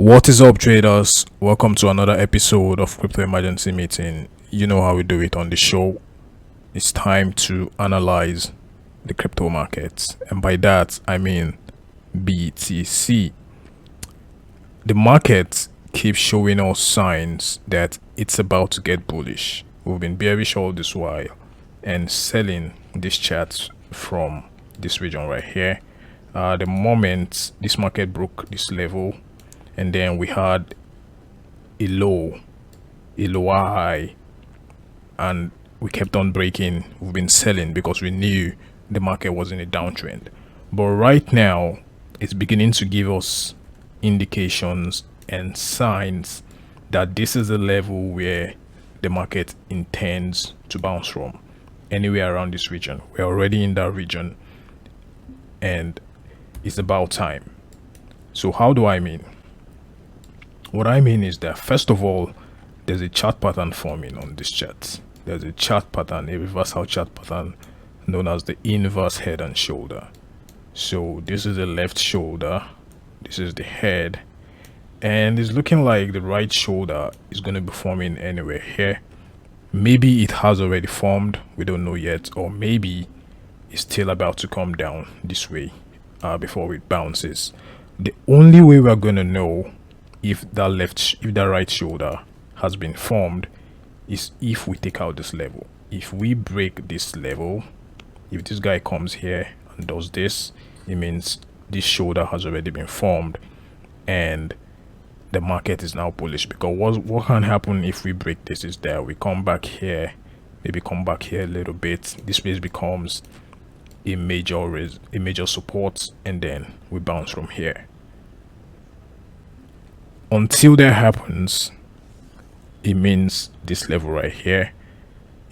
What is up, traders? Welcome to another episode of Crypto Emergency Meeting. You know how we do it on the show. It's time to analyze the crypto markets, and by that I mean BTC. The market keeps showing us signs that it's about to get bullish. We've been bearish all this while and selling this chart from this region right here. The moment this market broke this level, and then we had a lower high, and we kept on breaking. We've been selling because we knew the market was in a downtrend, but right now it's beginning to give us indications and signs that this is a level where the market intends to bounce from, anywhere around this region. We're already in that region and it's about time. So how do I mean? What I mean is that, first of all, there's a chart pattern forming on this chart. There's a chart pattern, a reversal chart pattern known as the inverse head and shoulder. So this is the left shoulder, this is the head, and it's looking like the right shoulder is going to be forming anywhere here. Maybe it has already formed, we don't know yet, or maybe it's still about to come down this way before it bounces. The only way we're going to know if that right shoulder has been formed is if we take out this level. If we break this level, if this guy comes here and does this, it means this shoulder has already been formed and the market is now bullish. Because what can happen if we break this is that we come back here, maybe come back here a little bit, this place becomes a major support, and then we bounce from here. Until that happens, it means this level right here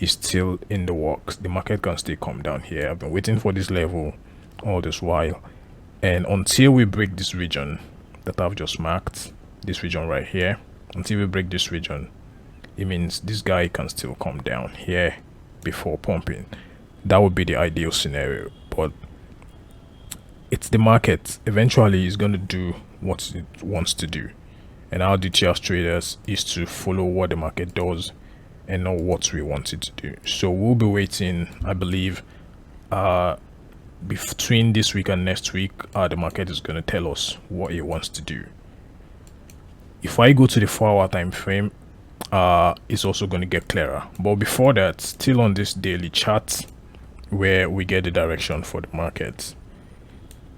is still in the works. The market can still come down here. I've been waiting for this level all this while, and until we break this region that I've just marked, this region right here, until we break this region, it means this guy can still come down here before pumping. That would be the ideal scenario, but it's the market. Eventually it's going to do what it wants to do, and our duty as traders is to follow what the market does and not what we want it to do. So we'll be waiting, I believe, between this week and next week. The market is going to tell us what it wants to do. If I go to the 4-hour time frame, it's also going to get clearer. But before that, still on this daily chart where we get the direction for the market,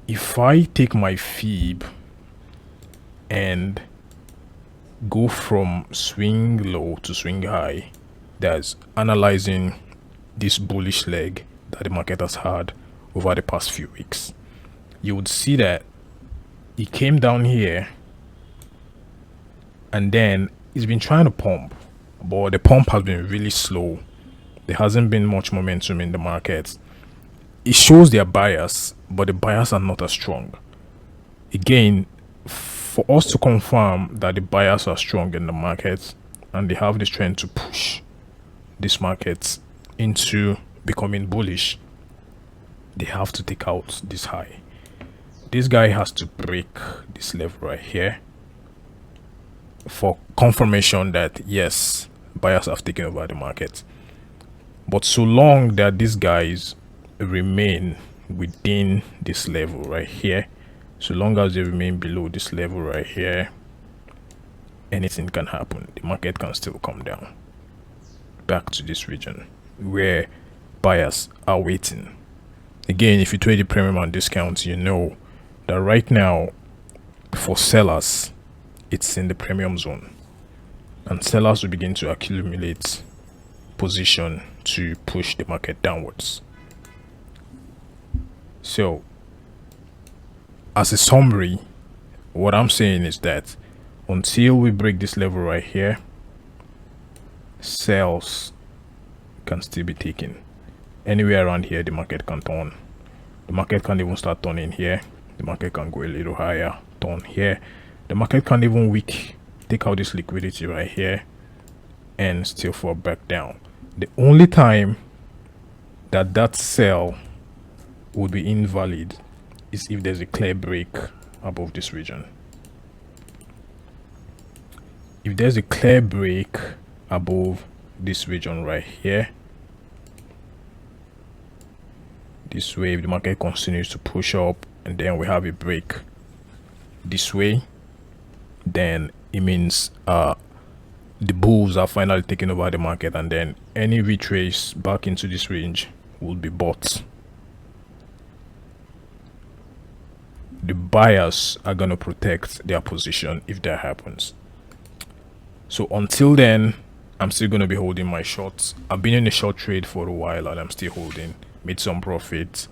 if I take my fib and go from swing low to swing high, that's analyzing this bullish leg that the market has had over the past few weeks, you would see that it came down here and then it's been trying to pump, but the pump has been really slow. There hasn't been much momentum in the market. It shows their bias, but the bias are not as strong. Again, for us to confirm that the buyers are strong in the market and they have this trend to push this market into becoming bullish, they have to take out this high. This guy has to break this level right here for confirmation that yes, buyers have taken over the market. But so long that these guys remain within this level right here, so long as they remain below this level right here, anything can happen. The market can still come down back to this region where buyers are waiting. Again, if you trade the premium and discounts, you know that right now for sellers it's in the premium zone, and sellers will begin to accumulate position to push the market downwards. So as a summary, what I'm saying is that until we break this level right here, sales can still be taken. Anywhere around here the market can turn. The market can even start turning here. The market can go a little higher, turn here. The market can even take out this liquidity right here and still fall back down. The only time that sell would be invalid is if there's a clear break above this region. if there's a clear break above this region right here, this way, if the market continues to push up and then we have a break this way, then it means the bulls are finally taking over the market, and then any retrace back into this range will be bought. The buyers are going to protect their position if that happens. So until then, I'm still going to be holding my shorts. I've been in a short trade for a while and I'm still holding. Made some profit,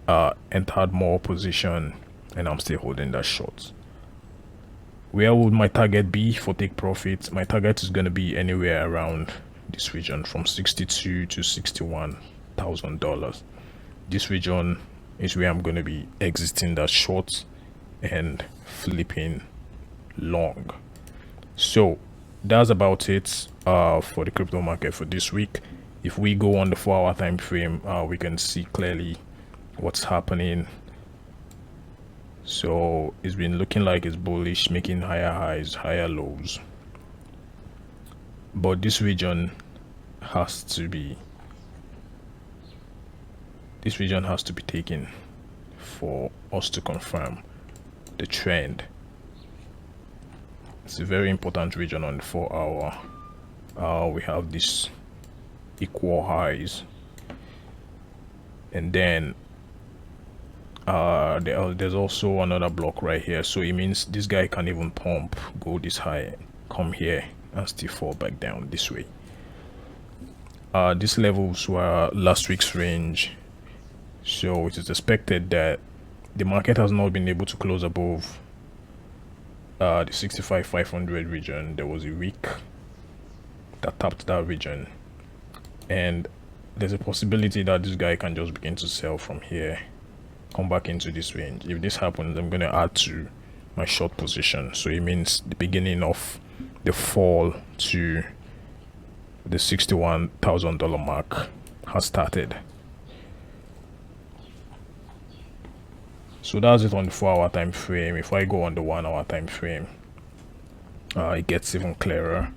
entered more position, and I'm still holding that short. Where would my target be for take profit? My target is going to be anywhere around this region from $62,000 to $61,000. This region is where I'm going to be exiting that short and flipping long. So that's about it for the crypto market for this week. If we go on the 4-hour time frame, we can see clearly what's happening. So it's been looking like it's bullish, making higher highs, higher lows, but this region has to be taken for us to confirm the trend. It's a very important region on the 4-hour. We have this equal highs, and then there's also another block right here, so it means this guy can't even pump, go this high, come here and still fall back down this way. These levels were last week's range, so it is expected that the market has not been able to close above the 65,500 region. There was a week that tapped that region, and there's a possibility that this guy can just begin to sell from here, come back into this range. If this happens, I'm going to add to my short position, so it means the beginning of the fall to the $61,000 mark has started. So that's it on the 4-hour time frame. If I go on the 1-hour time frame, it gets even clearer.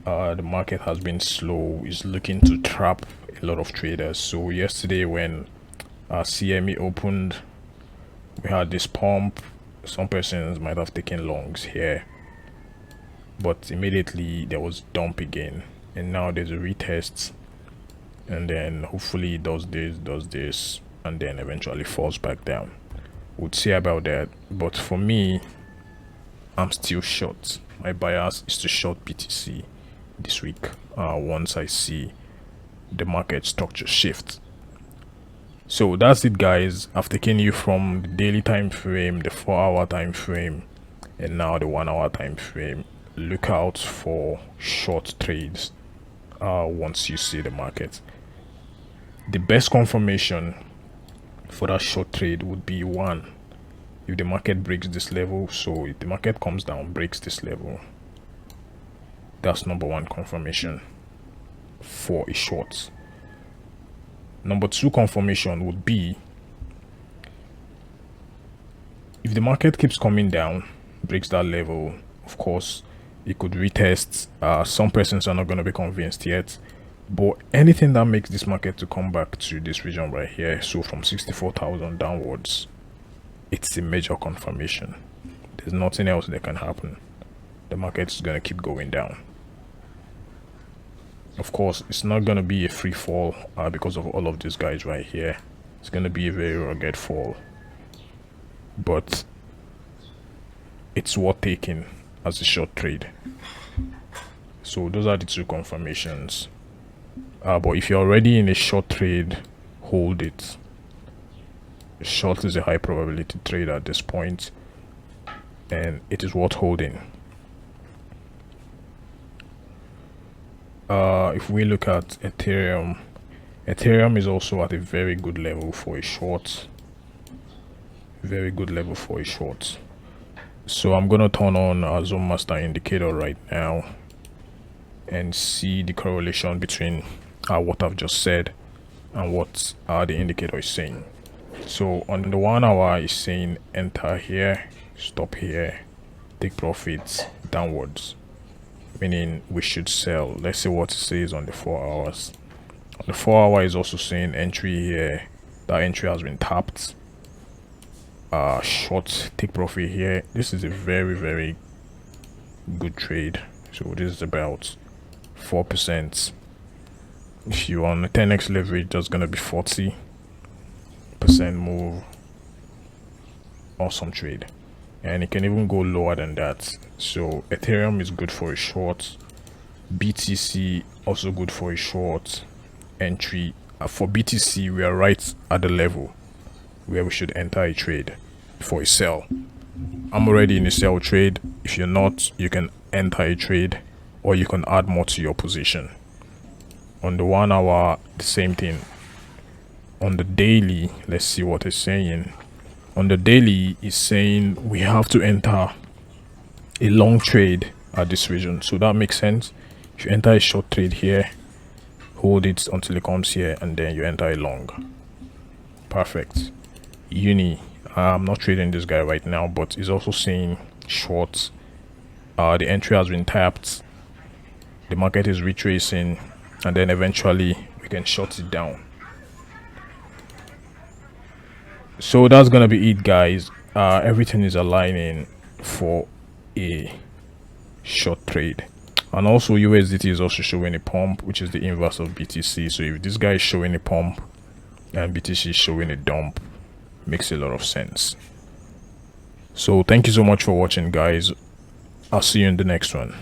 The market has been slow, is looking to trap a lot of traders. So yesterday when CME opened, we had this pump. Some persons might have taken longs here, but immediately there was dump again, and now there's a retest, and then hopefully it does this, and then eventually falls back down. We'll see about that, but for me, I'm still short. My bias is to short BTC this week once I see the market structure shift. So that's it, guys. I've taken you from the daily time frame, the 4-hour time frame, and now the 1-hour time frame. Look out for short trades once you see the market. The best confirmation for that short trade would be, one, if the market breaks this level. So if the market comes down, breaks this level, that's number one confirmation for a short. Number two confirmation would be if the market keeps coming down, breaks that level. Of course, it could retest. Some persons are not going to be convinced yet, but anything that makes this market to come back to this region right here, so from 64,000 downwards, it's a major confirmation. There's nothing else that can happen. The market is going to keep going down. Of course, it's not going to be a free fall because of all of these guys right here. It's going to be a very rugged fall, but it's worth taking as a short trade. So those are the two confirmations. But if you're already in a short trade, hold it. Short is a high probability trade at this point, and it is worth holding. If we look at Ethereum is also at a very good level for a short. Very good level for a short. So I'm gonna turn on our Zoom Master Indicator right now and see the correlation between what I've just said and what the indicator is saying. So on the 1 hour is saying enter here, stop here, take profits downwards, meaning we should sell. Let's see what it says on the 4 hours. On the 4 hour is also saying entry here. That entry has been tapped. Short, take profit here. This is a very good trade. So this is about 4%. If you want 10x leverage, that's gonna be 40% move. Awesome trade, and it can even go lower than that. So Ethereum is good for a short. BTC also good for a short entry. For BTC, we are right at the level where we should enter a trade for a sell. I'm already in a sell trade. If you're not, you can enter a trade or you can add more to your position. On the 1 hour, the same thing. On the daily, let's see what it's saying. On the daily, it's saying we have to enter a long trade at this region. So that makes sense. If you enter a short trade here, hold it until it comes here, and then you enter a long. Perfect. Uni, I'm not trading this guy right now, but it's also saying short. The entry has been tapped. The market is retracing, and then eventually we can shut it down. So that's gonna be it, guys. Everything is aligning for a short trade. And also USDT is also showing a pump, which is the inverse of BTC. So if this guy is showing a pump and BTC is showing a dump, makes a lot of sense. So thank you so much for watching, guys. I'll see you in the next one.